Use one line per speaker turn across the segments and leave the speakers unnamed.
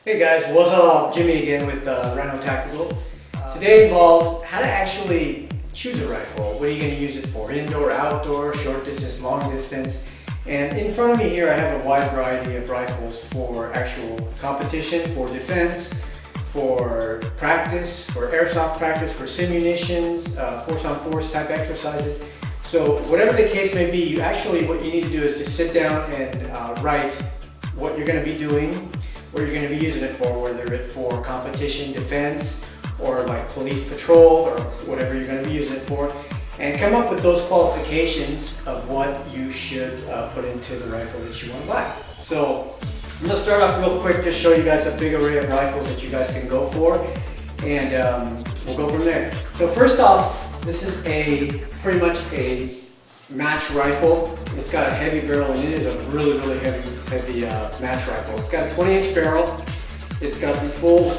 Hey guys, what's up? Jimmy again with Rhino Tactical. Today involves how to actually choose a rifle. What are you going to use it for? Indoor, outdoor, short distance, long distance. And in front of me here I have a wide variety of rifles for actual competition, for defense, for practice, for airsoft practice, for simunitions, force on force type exercises. So whatever the case may be, what you need to do is just sit down and write what you're going to be doing, what you're going to be using it for, whether it's for competition, defense, or like police patrol, or whatever you're going to be using it for, and come up with those qualifications of what you should put into the rifle that you want to buy. So I'm going to start off real quick, just show you guys a big array of rifles that you guys can go for, and we'll go from there. So first off, this is pretty much a match rifle. It's got a heavy barrel, and it is a really heavy match rifle. It's got a 20-inch barrel. It's got the full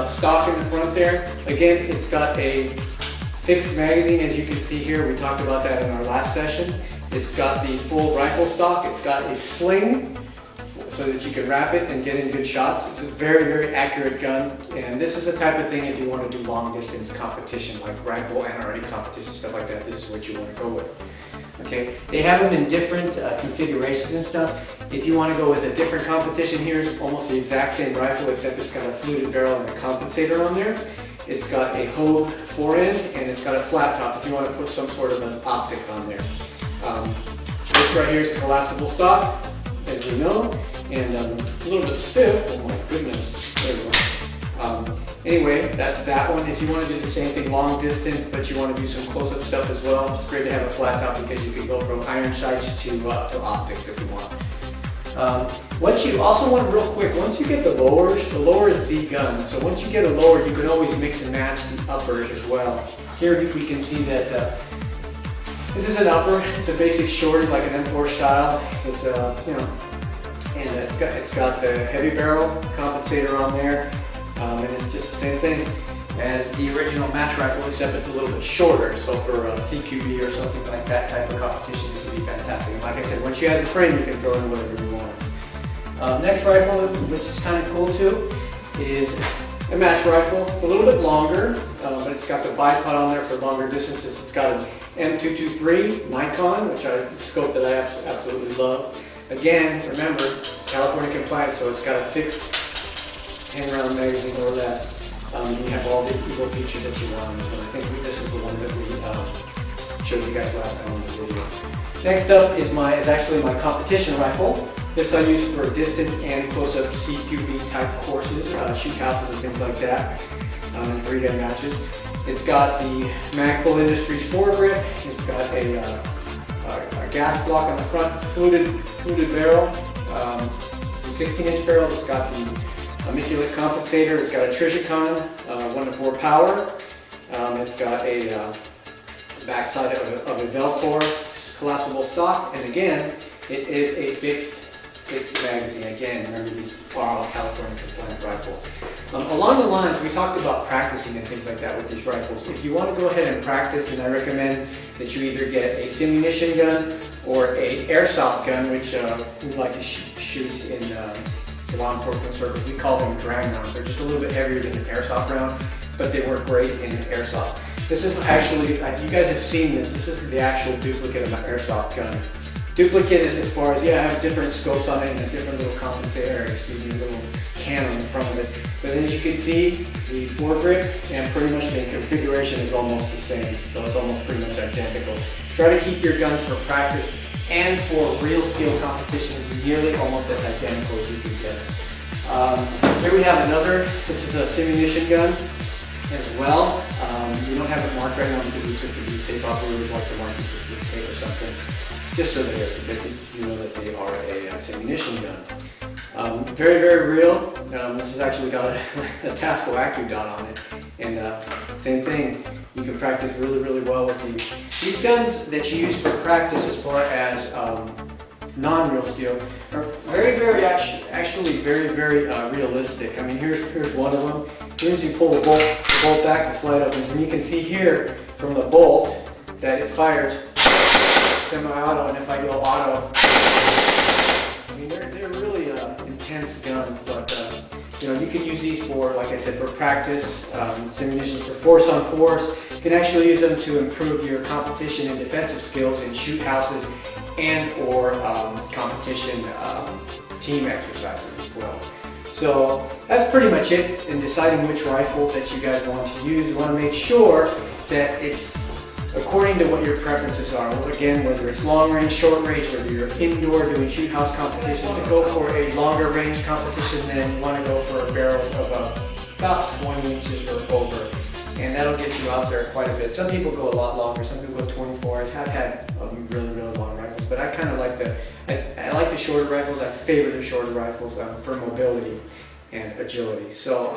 stock in the front there. Again, it's got a fixed magazine, as you can see here. We talked about that in our last session. It's got the full rifle stock. It's got a sling so that you can wrap it and get in good shots. It's a very accurate gun, and this is the type of thing if you want to do long distance competition, like rifle NRA competition, stuff like that. This is what you want to go with. Okay, they have them in different configurations and stuff. If you want to go with a different competition, here's almost the exact same rifle, except it's got a fluted barrel and a compensator on there. It's got a Hogue forend, and it's got a flat top if you want to put some sort of an optic on there. This right here is a collapsible stock, as you know, and a little bit stiff. Oh my goodness, there we go. Anyway, that's that one. If you want to do the same thing long distance, but you want to do some close-up stuff as well, it's great to have a flat top because you can go from iron sights to optics if you want. Once you also want real quick, once you get the lower is the gun. So once you get a lower, you can always mix and match the uppers as well. Here we can see that this is an upper. It's a basic shorty, like an M4 style. It's and it's got the heavy barrel compensator on there. And it's just the same thing as the original match rifle, except it's a little bit shorter. So for CQB or something like that type of competition, this would be fantastic. And like I said, once you have the frame, you can throw in whatever you want. Next rifle, which is kind of cool too, is a match rifle. It's a little bit longer, but it's got the bipod on there for longer distances. It's got an M223 Nikon, which is a scope that I absolutely love. Again, remember, California compliant, so it's got a fixed 10-round magazine or less. You have all the Eagle features that you want. So I think this is the one that we showed you guys last time in the video. Next up is actually my competition rifle. This I use for distance and close-up CQB type courses, shoot houses and things like that, and 3-gun matches. It's got the Magpul Industries foregrip. It's got a gas block on the front, fluted barrel. It's a 16-inch barrel. It's got the Immaculate compensator. It's got a Trishicon 1-4 power. It's got a backside of a Veltor collapsible stock, and again, it is a fixed magazine. Again, remember, these are all California compliant rifles. Along the lines, we talked about practicing and things like that with these rifles. If you want to go ahead and practice, then I recommend that you either get a simunition gun or a airsoft gun, which we like to shoot in law enforcement circles. We call them drag rounds. They're just a little bit heavier than an airsoft round, but they work great in airsoft. This is actually, if you guys have seen this, this is the actual duplicate of an airsoft gun. Duplicated as far as, I have different scopes on it and a different little compensator, little can on the front of it. But as you can see, the foregrip and pretty much the configuration is almost the same. So it's almost pretty much identical. Try to keep your guns for practice and for real skill competition nearly almost as identical as you can get. Here we have another. This is a simunition gun as well. We don't have it marked right now because we took the blue tape off. We would like to mark it with blue tape or something, just so that you know that they are a simunition gun. Very real. This has actually got a Tasco AccuDot on it, and same thing. You can practice really well with these. These guns that you use for practice, as far as non-real steel, are very realistic. I mean, here's one of them. As soon as you pull the bolt back, the slide opens, and you can see here from the bolt that it fires semi-auto, and if I go auto, I mean, they're really intense guns, but You can use these for, like I said, for practice, simulations for force on force. You can actually use them to improve your competition and defensive skills in shoot houses and or competition team exercises as well. So that's pretty much it in deciding which rifle that you guys want to use. You want to make sure that it's according to what your preferences are. Again, whether it's long range, short range, whether you're indoor doing shoot house competition, to go for a longer range competition, then you want to go for barrels of about 20 inches or over. And that'll get you out there quite a bit. Some people go a lot longer, some people go 24. I've had really long rifles, but I kind of like I like the shorter rifles. I favor the shorter rifles for mobility and agility. So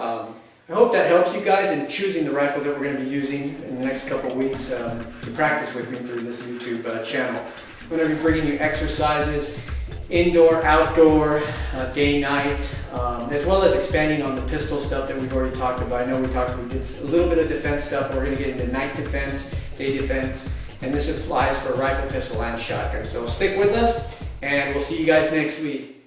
I hope that helps you guys in choosing the rifle that we're going to be using in the next couple of weeks to practice with me through this YouTube channel. I'm going to be bringing you exercises, indoor, outdoor, day, night, as well as expanding on the pistol stuff that we've already talked about. I know we did a little bit of defense stuff. We're going to get into night defense, day defense, and this applies for rifle, pistol, and shotgun. So stick with us, and we'll see you guys next week.